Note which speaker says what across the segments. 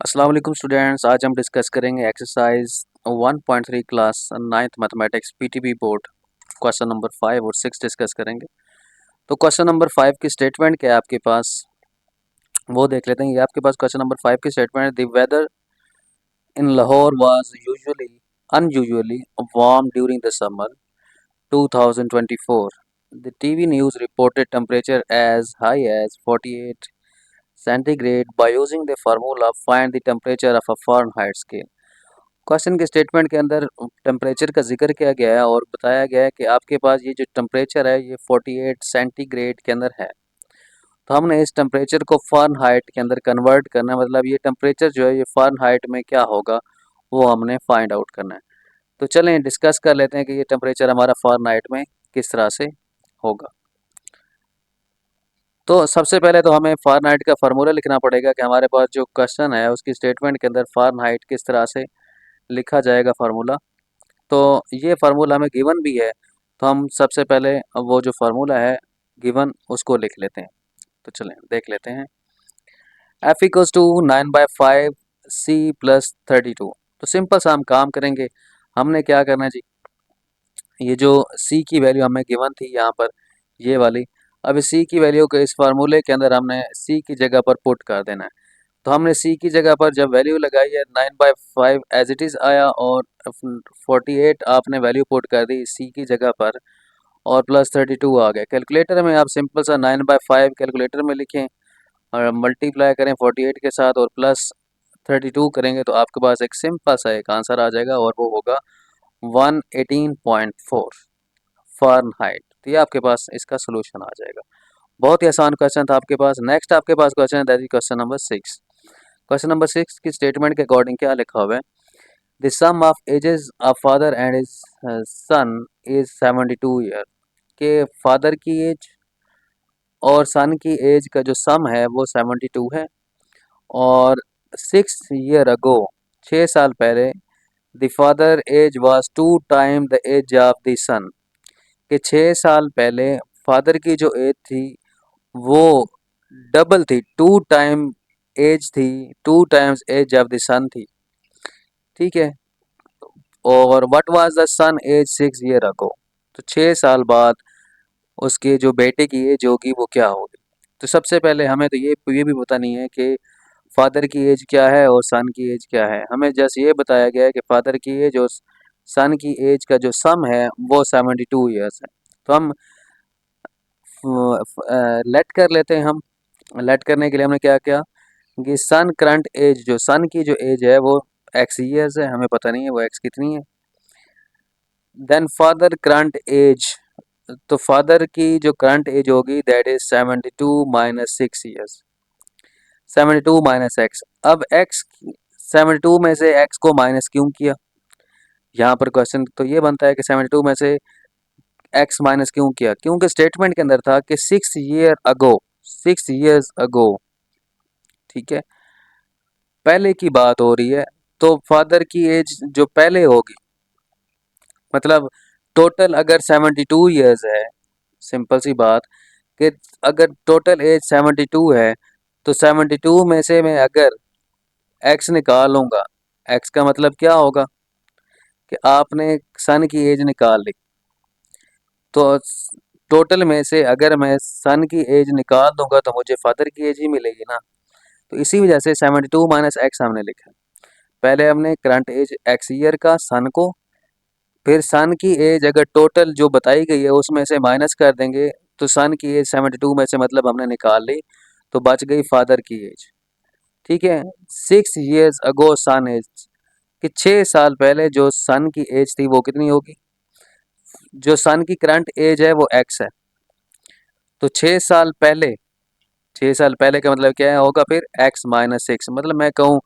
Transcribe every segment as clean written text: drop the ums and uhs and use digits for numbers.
Speaker 1: अस्सलाम वालेकुम स्टूडेंट्स। आज हम डिस्कस करेंगे exercise 1.3 class 9th mathematics PTB board question number 5 और 6 डिस्कस करेंगे। तो क्वेश्चन नंबर 5 की स्टेटमेंट क्या है आपके पास, वो देख लेते हैं। ये आपके पास क्वेश्चन नंबर 5 की स्टेटमेंट है, the weather in Lahore was usually unusually warm during the summer 2024. The TV news reported temperature as high as 48 centigrade. By using the formula find the temperature of a Fahrenheit scale. Question के statement के अंदर temperature का जिक्र किया गया है और बताया गया है कि आपके पास ये जो टेम्परेचर है ये 48 सेंटीग्रेड के अंदर है। तो हमने इस टेम्परेचर को फ़ारेनहाइट के अंदर कन्वर्ट करना है, मतलब ये टेम्परेचर जो है ये फ़ारेनहाइट में क्या होगा वो हमने फाइंड आउट करना है। तो चलें डिस्कस कर लेते हैं कि ये टेम्परेचर हमारा फ़ारेनहाइट में किस तरह से होगा। तो सबसे पहले तो हमें फ़ारेनहाइट का फार्मूला लिखना पड़ेगा कि हमारे पास जो क्वेश्चन है उसकी स्टेटमेंट के अंदर फ़ारेनहाइट किस तरह से लिखा जाएगा फार्मूला। तो ये फार्मूला हमें गिवन भी है, तो हम सबसे पहले वो जो फार्मूला है गिवन उसको लिख लेते हैं। तो चलें देख लेते हैं। F equals to 9/5 C plus 32। तो सिंपल सा हम काम करेंगे। हमने क्या करना है जी, ये जो C की वैल्यू हमें गिवन थी यहाँ पर ये वाली, अब इस C की वैल्यू को इस फार्मूले के अंदर हमने C की जगह पर पुट कर देना है। तो हमने C की जगह पर जब वैल्यू लगाई है 9/5 एज इट इज़ आया और 48 आपने वैल्यू पुट कर दी C की जगह पर और प्लस 32 आ गया। कैलकुलेटर में आप सिंपल सा 9/5 कैलकुलेटर में लिखें और मल्टीप्लाई करें 48 के साथ और प्लस 32 करेंगे तो आपके पास एक सिंपल सा एक आंसर आ जाएगा और वो होगा 118.4 फ़ारेनहाइट। तो ये आपके पास इसका सोल्यूशन आ जाएगा। बहुत ही आसान क्वेश्चन था आपके पास। नेक्स्ट आपके पास क्वेश्चन है, that is question number 6। Question number 6 की स्टेटमेंट के अकॉर्डिंग क्या लिखा हुआ है, the sum of ages of father and his son is 72 year. के फादर की एज और सन की एज का जो सम है वो 72 है। और 6 ईयर अगो, 6 साल पहले, the father age was 2 time the age of the son. कि 6 साल पहले फादर की जो एज थी वो डबल थी, 2 टाइम एज थी, 2 times age of the son थी। ठीक है। और what was the son age 6 year ago. तो 6 साल बाद उसके जो बेटे की एज होगी वो क्या होगी। तो सबसे पहले हमें तो ये भी पता नहीं है कि फादर की एज क्या है और सन की एज क्या है। हमें जस्ट ये बताया गया है कि फादर की एज और सन की एज का जो सम है वो 72 ईयर्स है। तो हम लेट कर लेते हैं। हम लेट करने के लिए हमने क्या किया कि सन करंट एज, जो सन की जो एज है वो एक्स ईयर्स है, हमें पता नहीं है वो एक्स कितनी है। देन फादर करंट एज, तो फादर की जो करंट एज होगी that is 72 minus 6 years, 72 minus x. अब एक्स 72 में से एक्स को माइनस क्यों किया, यहाँ पर क्वेश्चन तो ये बनता है कि 72 में से एक्स माइनस क्यों किया, क्योंकि स्टेटमेंट के अंदर था कि 6 ईयर अगो, 6 ईयर्स अगो। ठीक है, पहले की बात हो रही है। तो फादर की एज जो पहले होगी, मतलब टोटल अगर 72 ईयर्स है, सिंपल सी बात कि अगर टोटल एज 72 है तो 72 में से मैं अगर एक्स निकालूंगा, एक्स का मतलब क्या होगा कि आपने सन की एज निकाल ली। तो टोटल में से अगर मैं सन की एज निकाल दूंगा तो मुझे फादर की एज ही मिलेगी ना। तो इसी वजह से 72 माइनस एक्स हमने लिखा है। पहले हमने करंट एज एक्स ईयर का सन को, फिर सन की एज अगर टोटल जो बताई गई है उसमें से माइनस कर देंगे तो सन की एज 72 में से मतलब हमने निकाल ली, तो बच गई फादर की एज। ठीक है, 6 ईयर्स अगो सन एज, कि 6 साल पहले जो सन की एज थी वो कितनी होगी, जो सन की करंट एज है वो एक्स है। तो 6 साल पहले, 6 साल पहले का मतलब क्या है होगा फिर एक्स माइनस 6, मतलब मैं कहूँ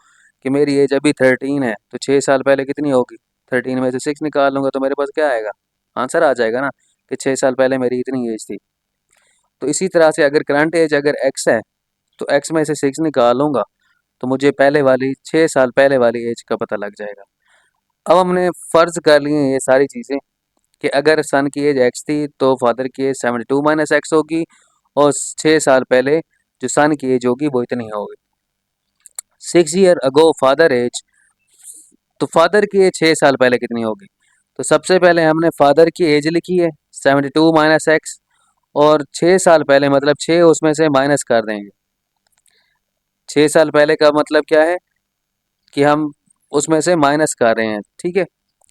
Speaker 1: कि मेरी एज अभी 13 है तो 6 साल पहले कितनी होगी, 13 में से 6 निकाल लूँगा तो मेरे पास क्या आएगा, आंसर आ जाएगा ना कि 6 साल पहले मेरी इतनी एज थी। तो इसी तरह से अगर करंट एज अगर एक्स है तो एक्स में से 6 निकालूंगा तो मुझे पहले वाली 6 साल पहले वाली एज का पता लग जाएगा। अब हमने फ़र्ज़ कर लिए ये सारी चीज़ें कि अगर सन की एज एक्स थी तो फादर की एज 72 माइनस एक्स होगी और 6 साल पहले जो सन की एज होगी वो इतनी होगी। 6 ईयर अगो फादर एज, तो फादर की एज 6 साल पहले कितनी होगी? तो सबसे पहले हमने फादर की एज लिखी है 72 माइनस एक्स, और 6 साल पहले मतलब 6 उसमें से माइनस कर देंगे। 6 साल पहले का मतलब क्या है कि हम उसमें से माइनस कर रहे हैं, ठीक है।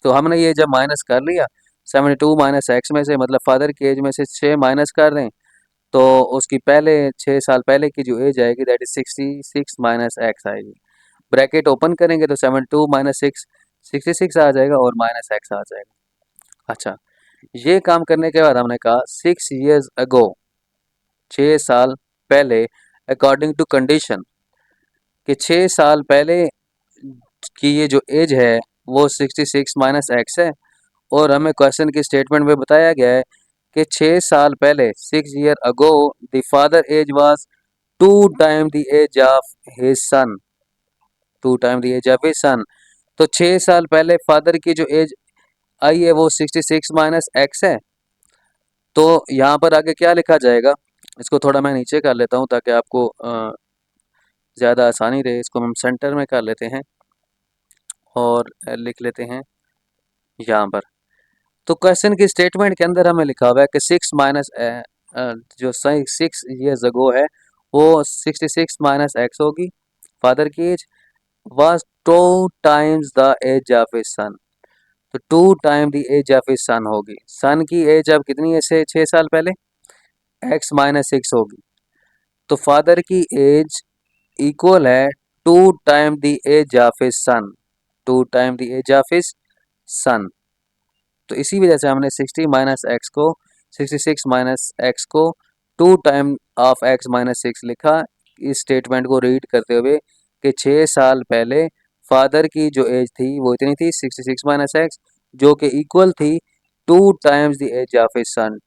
Speaker 1: तो हमने ये जब माइनस कर लिया 72 माइनस एक्स में से, मतलब फादर की एज में से 6 माइनस कर दें, तो उसकी पहले 6 साल पहले की जो एज आएगी दैट इज 66 माइनस एक्स आएगी। ब्रैकेट ओपन करेंगे तो 72 माइनस 6 66 आ जाएगा और माइनस एक्स आ जाएगा। अच्छा, ये काम करने के बाद हमने कहा 6 years अगो, 6 साल पहले, अकॉर्डिंग टू कंडीशन, कि 6 साल पहले की ये जो एज है वो 66 माइनस एक्स है, और हमें क्वेश्चन की स्टेटमेंट में बताया गया है कि 6 साल पहले 6 year ago the father age was 2 time the age of his son, 2 time the age of his son. तो 6 साल पहले फादर की जो एज आई है वो 66 माइनस एक्स है। तो यहाँ पर आगे क्या लिखा जाएगा, इसको थोड़ा मैं नीचे कर लेता हूँ ताकि आपको ज़्यादा आसानी रहे। इसको हम सेंटर में कर लेते हैं और लिख लेते हैं यहाँ पर। तो क्वेश्चन की स्टेटमेंट के अंदर हमें लिखा हुआ है कि 6 माइनस जो 6 years अगो है वो 66 माइनस एक्स होगी, फादर की age was 2 times the age of his son. तो 2 time the age of his son होगी। सन की एज अब कितनी है से 6 साल पहले, एक्स माइनस 6 होगी। तो फादर की एज इक्वल है 2 time the age of his son, 2 time the age of his son. तो इसी वजह से हमने 66 माइनस एक्स को 2 टाइम ऑफ एक्स माइनस 6 लिखा, इस स्टेटमेंट को रीड करते हुए कि 6 साल पहले फादर की जो एज थी वो इतनी थी 66 माइनस एक्स, जो कि इक्वल थी 2 times the age of his son,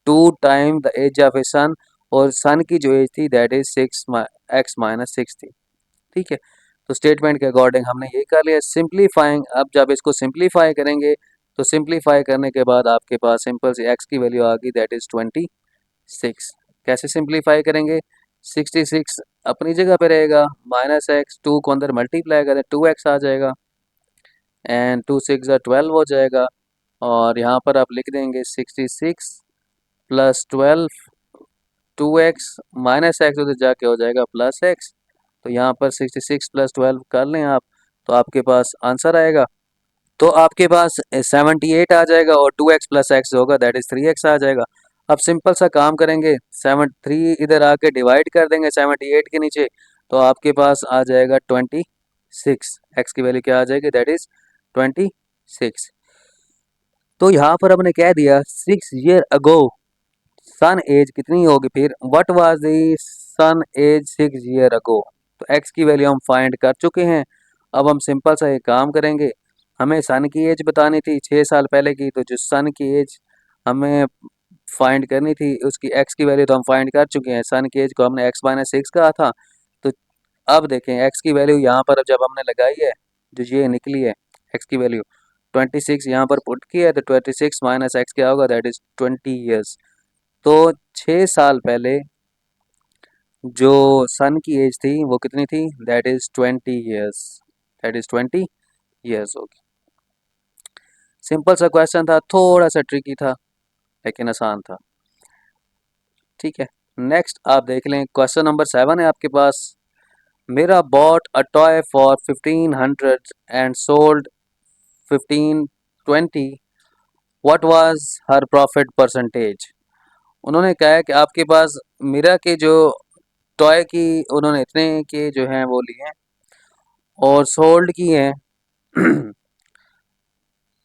Speaker 1: 2 time the age of his son, और सन की जो एज थी दैट इज 6 थी, ठीक है। तो स्टेटमेंट के अकॉर्डिंग हमने ये कर लिया सिंप्लीफाइंग। अब जब इसको सिंप्लीफाई करेंगे तो सिंप्लीफाई करने के बाद आपके पास सिंपल सी एक्स की वैल्यू आ गई दैट इज 26। कैसे सिंप्लीफाई करेंगे, 66 अपनी जगह पे रहेगा, माइनस एक्स, 2 को अंदर मल्टीप्लाई करें 2x आ जाएगा, एंड 2 6 12 हो जाएगा, और यहाँ पर आप लिख देंगे 66 प्लस 12, 2x माइनस एक्स उधर जाके हो जाएगा प्लस एक्स। तो यहाँ पर 66 प्लस 12 कर लें आप, तो आपके पास आंसर आएगा। तो आपके पास 78 आ जाएगा, और 2x प्लस एक्स होगा दैट इज 3x आ जाएगा। अब सिंपल सा काम करेंगे, 3 इधर आके डिवाइड कर देंगे 78 के नीचे, तो आपके पास आ जाएगा 26। एक्स की वैल्यू क्या आ जाएगी दैट इज 26। तो यहाँ पर हमने कह दिया 6 year अगो सन एज कितनी होगी, फिर what was the son age 6 year ago. तो एक्स की वैल्यू हम फाइंड कर चुके हैं। अब हम सिंपल सा एक काम करेंगे, हमें सन की एज बतानी थी 6 साल पहले की, तो जो सन की एज हमें फाइंड करनी थी उसकी एक्स की वैल्यू तो हम फाइंड कर चुके हैं। सन की एज को हमने एक्स माइनस 6 कहा था। तो अब देखें एक्स की वैल्यू यहाँ पर जब हमने लगाई है, जो ये निकली है एक्स की वैल्यू 26 यहाँ पर पुट की है, तो 26 माइनस एक्स क्या होगा दैट इज 20 years। तो 6 साल पहले जो सन की एज थी वो कितनी थी that is 20 years, that is 20 years होगी। सिंपल सा क्वेश्चन था, थोड़ा सा ट्रिकी था लेकिन आसान था, ठीक है। नेक्स्ट आप देख लें, क्वेश्चन नंबर 7 है आपके पास। मेरा bought a toy for 1500 and sold 1520, what was her profit percentage. उन्होंने कहा है कि आपके पास मीरा के जो टॉय की उन्होंने इतने के जो हैं वो लिए हैं और सोल्ड की हैं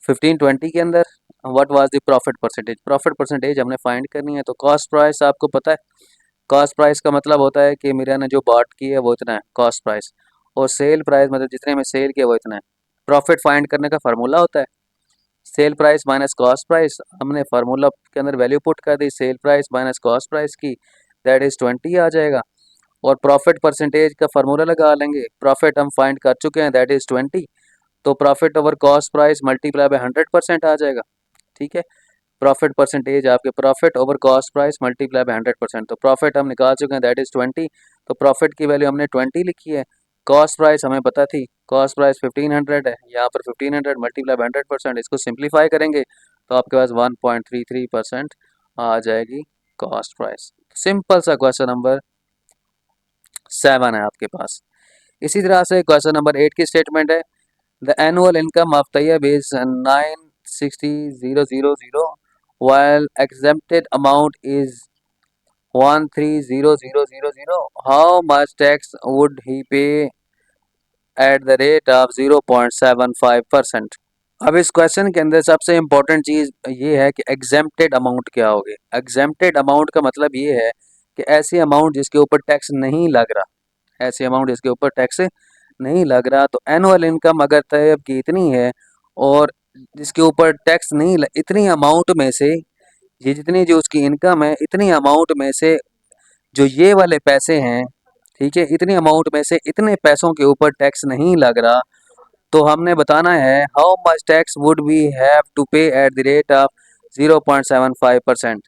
Speaker 1: 1520 के अंदर, what was the profit percentage. Profit percentage हमने फाइंड करनी है। तो कॉस्ट प्राइस आपको पता है, कॉस्ट प्राइस का मतलब होता है कि मीरा ने जो बॉट की है वो इतना है कॉस्ट प्राइस, और सेल प्राइस मतलब जितने में सेल किया वो इतना है। प्रॉफिट फाइंड करने का फार्मूला होता है sale price minus cost price. हमने फार्मूला के अंदर वैल्यू पुट कर दी sale price minus cost price की, दैट इज 20 आ जाएगा। और प्रॉफिट परसेंटेज का फार्मूला लगा लेंगे, प्रॉफिट हम फाइंड कर चुके हैं दैट इज 20, तो profit over cost price multiply by 100% आ जाएगा, ठीक है। प्रॉफिट परसेंटेज आपके profit over cost price multiply by 100%, तो प्रॉफिट हम निकाल चुके हैं दैट इज 20, तो प्रॉफिट की वैल्यू हमने 20 लिखी है। कॉस्ट प्राइस हमें पता थी, कॉस्ट प्राइस 1500 है, यहाँ पर 1500 मल्टीप्लाई 100%, इसको सिंप्लीफाई करेंगे तो आपके पास 1.33% आ जाएगी कॉस्ट प्राइस। सिंपल सा क्वेश्चन नंबर 7 है आपके पास। इसी तरह से क्वेश्चन नंबर 8 की स्टेटमेंट है, the annual income of Tayyab is 960,000 while exempted amount is 130000. How much tax would he pay at the rate of 0.75%? अब इस क्वेश्चन के अंदर सबसे इम्पोर्टेंट चीज़ ये है कि एग्जेम्प्टेड अमाउंट क्या होगी। एग्जेम्प्टेड अमाउंट का मतलब ये है कि ऐसी अमाउंट जिसके ऊपर टैक्स नहीं लग रहा, ऐसी अमाउंट जिसके ऊपर टैक्स नहीं लग रहा। तो एनुअल इनकम अगर तैयब की इतनी है और जिसके ऊपर टैक्स नहीं इतनी अमाउंट में से, ये जितनी जो उसकी इनकम है, इतनी अमाउंट में से जो ये वाले पैसे हैं, ठीक है, इतनी अमाउंट में से इतने पैसों के ऊपर टैक्स नहीं लग रहा, तो हमने बताना है how much tax would we have to pay at the rate of 0.75%।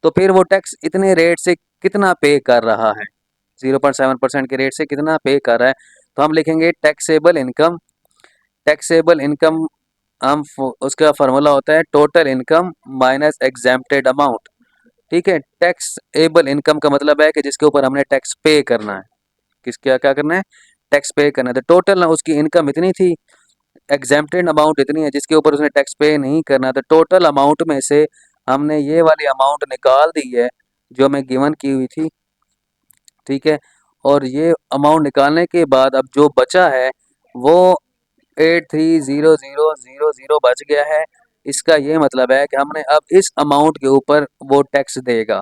Speaker 1: तो फिर वो टैक्स इतने रेट से कितना पे कर रहा है, 0.7% के रेट से कितना पे कर रहा है। तो हम लिखेंगे टैक्सेबल इनकम। टैक्सेबल इनकम उसका फार्मूला होता है total income minus exempted amount. ठीक है, टैक्स एबल इनकम का मतलब है कि जिसके ऊपर हमने टैक्स पे करना है, किस क्या क्या करना है, टैक्स पे करना है। तो टोटल उसकी इनकम इतनी थी, एग्जेम्प्टेड अमाउंट इतनी है जिसके ऊपर उसने टैक्स पे नहीं करना। तो टोटल अमाउंट में से हमने ये वाली अमाउंट निकाल दी है जो हमें गिवन की हुई थी, ठीक है। और ये अमाउंट निकालने के बाद अब जो बचा है वो 830000 बच गया है। इसका ये मतलब है कि हमने अब इस अमाउंट के ऊपर वो टैक्स देगा,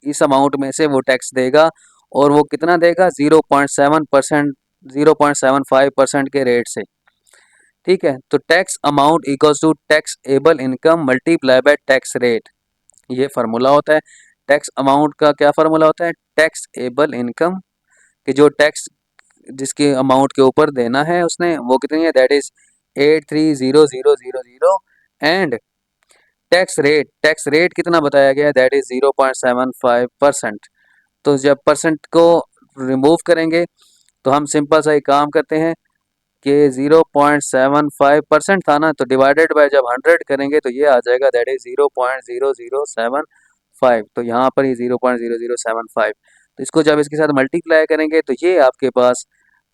Speaker 1: इस अमाउंट में से वो टैक्स देगा, और वो कितना देगा, 0.7%, 0.75% के रेट से। ठीक है, तो tax amount equals to taxable income multiply by tax rate, ये फार्मूला होता है। टैक्स अमाउंट का क्या फार्मूला होता है, टैक्स एबल इनकम, कि जो टैक्स जिसके अमाउंट के ऊपर देना है उसने वो कितनी है, that is 830000, and tax rate कितना बताया गया है, दैट इज 0.75%। तो जब परसेंट को रिमूव करेंगे तो हम सिंपल सा एक काम करते हैं कि 0.75% था ना, तो डिवाइडेड बाय जब 100 करेंगे तो ये आ जाएगा, दैट इज 0.0075। तो यहाँ पर ही 0.0075, तो इसको जब इसके साथ मल्टीप्लाई करेंगे तो ये आपके पास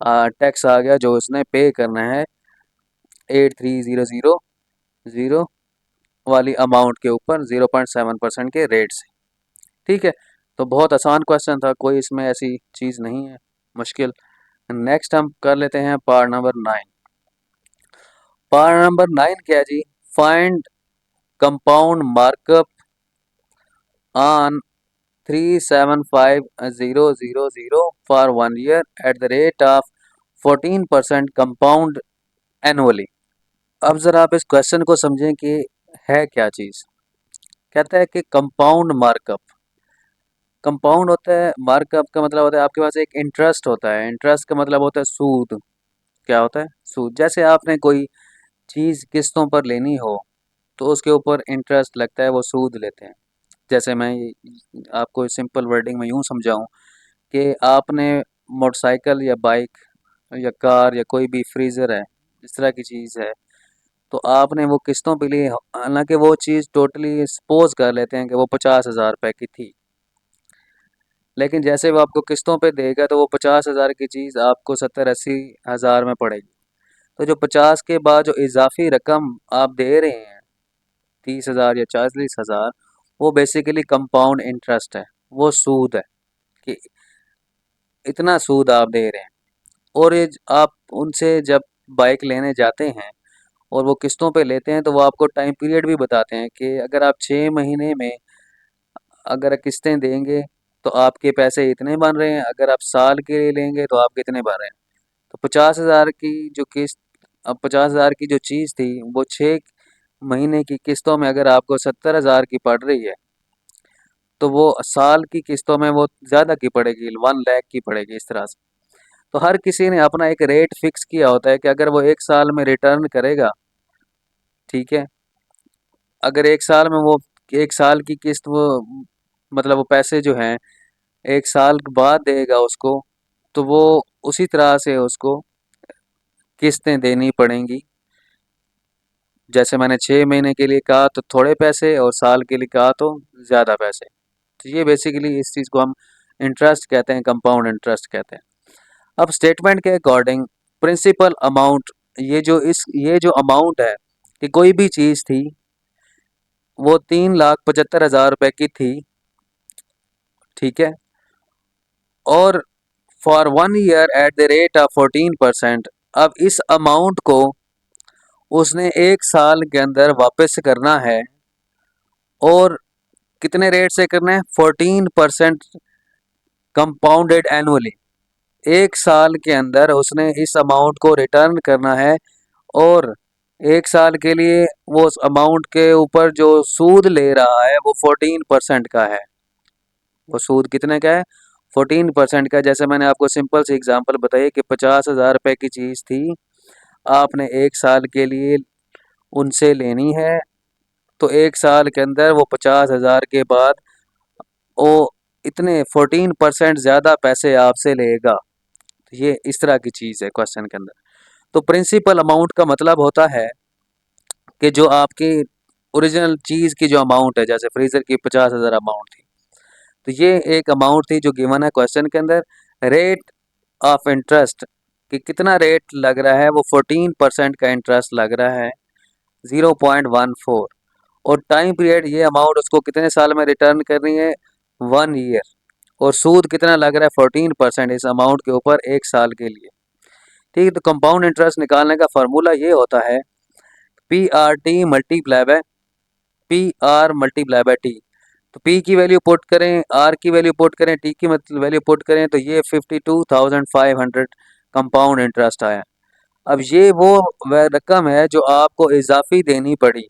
Speaker 1: टैक्स आ गया जो उसने पे करना है 830000 वाली अमाउंट के ऊपर 0.7% के रेट से। ठीक है, तो बहुत आसान क्वेश्चन था, कोई इसमें ऐसी चीज़ नहीं है मुश्किल। नेक्स्ट हम कर लेते हैं पार्ट नंबर 9। पार्ट नंबर 9 क्या है जी, find compound markup on 375000 for 1 year at the rate of 14% compound annually. अब ज़रा आप इस क्वेश्चन को समझें कि है क्या चीज़। कहता है कि कंपाउंड मार्कअप, कंपाउंड होता है, मार्कअप का मतलब होता है आपके पास एक इंटरेस्ट होता है, इंटरेस्ट का मतलब होता है सूद। क्या होता है, सूद। जैसे आपने कोई चीज़ किस्तों पर लेनी हो तो उसके ऊपर इंटरेस्ट लगता है, वो सूद लेते हैं। जैसे मैं आपको सिंपल वर्डिंग में यूँ समझाऊँ कि आपने मोटरसाइकिल या बाइक या कार या कोई भी फ्रीज़र है, इस तरह की चीज़ है, तो आपने वो किस्तों पे ली, हालांकि वो चीज़ टोटली सपोज कर लेते हैं कि वो 50,000 रुपये की थी, लेकिन जैसे वो आपको किस्तों पे देगा तो वो 50,000 की चीज़ आपको 70-80 हज़ार में पड़ेगी। तो जो 50 के बाद जो इजाफी रकम आप दे रहे हैं, 30,000 या 40,000, वो बेसिकली कंपाउंड इंटरेस्ट है, वो सूद है कि इतना सूद आप दे रहे हैं। और ये आप उनसे जब बाइक लेने जाते हैं और वो किस्तों पे लेते हैं तो वो आपको टाइम पीरियड भी बताते हैं कि अगर आप 6 महीने में अगर किस्तें देंगे तो आपके पैसे इतने बन रहे हैं, अगर आप साल के लिए लेंगे तो आप कितने बन रहे हैं। तो 50,000 की जो किस्त, अब 50,000 की जो चीज़ थी वो 6 महीने की किस्तों में अगर आपको 70,000 की पड़ रही है, तो वो साल की किस्तों में वो ज़्यादा की पड़ेगी, 1 लाख की पड़ेगी, इस तरह से। तो हर किसी ने अपना एक रेट फिक्स किया होता है कि अगर वो 1 साल में रिटर्न करेगा, ठीक है, अगर 1 साल में वो 1 साल की किस्त वो मतलब वो पैसे जो हैं 1 साल बाद देगा उसको, तो वो उसी तरह से उसको किस्तें देनी पड़ेंगी। जैसे मैंने 6 महीने के लिए कहा तो थोड़े पैसे, और साल के लिए कहा तो ज़्यादा पैसे। तो ये बेसिकली इस चीज़ को हम इंटरेस्ट कहते हैं, कंपाउंड इंटरेस्ट कहते हैं। अब स्टेटमेंट के अकॉर्डिंग प्रिंसिपल अमाउंट, ये जो अमाउंट है कि कोई भी चीज़ थी वो 3,75,000 रुपये की थी, ठीक है, और for 1 year at the rate of 14%। अब इस अमाउंट को उसने 1 साल के अंदर वापस करना है, और कितने रेट से करना है? 14% कंपाउंडेड एनुअली। 1 साल के अंदर उसने इस अमाउंट को रिटर्न करना है, और 1 साल के लिए वो उस अमाउंट के ऊपर जो सूद ले रहा है वो 14% का है। वो सूद कितने का है? 14% का। जैसे मैंने आपको सिंपल सी एग्जांपल बताई कि 50,000 रुपये की चीज़ थी, आपने 1 साल के लिए उनसे लेनी है, तो 1 साल के अंदर वो 50,000 के बाद वो इतने 14% ज़्यादा पैसे आपसे लेगा। तो ये इस तरह की चीज़ है क्वेश्चन के अंदर। तो प्रिंसिपल अमाउंट का मतलब होता है कि जो आपकी ओरिजिनल चीज़ की जो अमाउंट है, जैसे फ्रीज़र की 50,000 अमाउंट थी, तो ये एक अमाउंट थी जो गिवन है क्वेश्चन के अंदर। रेट ऑफ इंटरेस्ट कि कितना रेट लग रहा है, वो 14% का इंटरेस्ट लग रहा है, 0.14। और टाइम पीरियड, ये अमाउंट उसको कितने साल में रिटर्न करनी है? 1 ईयर। और सूद कितना लग रहा है? 14% इस अमाउंट के ऊपर 1 साल के लिए। ठीक है, तो कंपाउंड इंटरेस्ट निकालने का फार्मूला ये होता है P T तो P की वैल्यू पुट करें, R की वैल्यू पुट करें, T की वैल्यू पुट करें, तो ये 52,500 कंपाउंड इंटरेस्ट आया। अब ये वो वह रकम है जो आपको इजाफी देनी पड़ी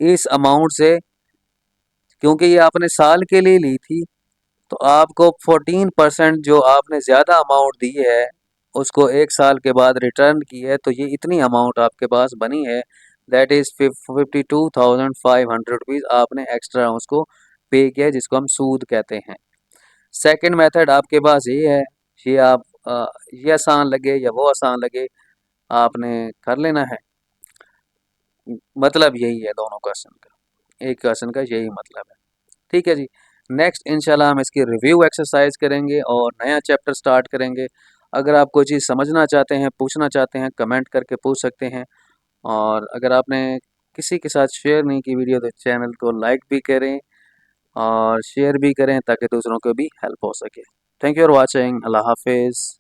Speaker 1: इस अमाउंट से, क्योंकि ये आपने साल के लिए ली थी, तो आपको 14% जो आपने ज़्यादा अमाउंट दी है उसको 1 साल के बाद रिटर्न की है, तो ये इतनी अमाउंट आपके पास बनी है, दैट इज़ 52,500 रुपीज़ आपने एक्स्ट्रा उसको पे किया है, जिसको हम सूद कहते हैं। सेकंड मेथड आपके पास ये है, ये आप ये आसान लगे या वो आसान लगे, आपने कर लेना है। मतलब यही है दोनों क्वेश्चन का, एक क्वेश्चन का यही मतलब है। ठीक है जी। नेक्स्ट इंशाल्लाह हम इसकी रिव्यू एक्सरसाइज करेंगे और नया चैप्टर स्टार्ट करेंगे। अगर आप कोई चीज़ समझना चाहते हैं, पूछना चाहते हैं, कमेंट करके पूछ सकते हैं। और अगर आपने किसी के साथ शेयर नहीं की वीडियो, तो चैनल को लाइक भी करें और शेयर भी करें ताकि दूसरों को भी हेल्प हो सके। Thank you for watching. अल्लाह हाफिज़।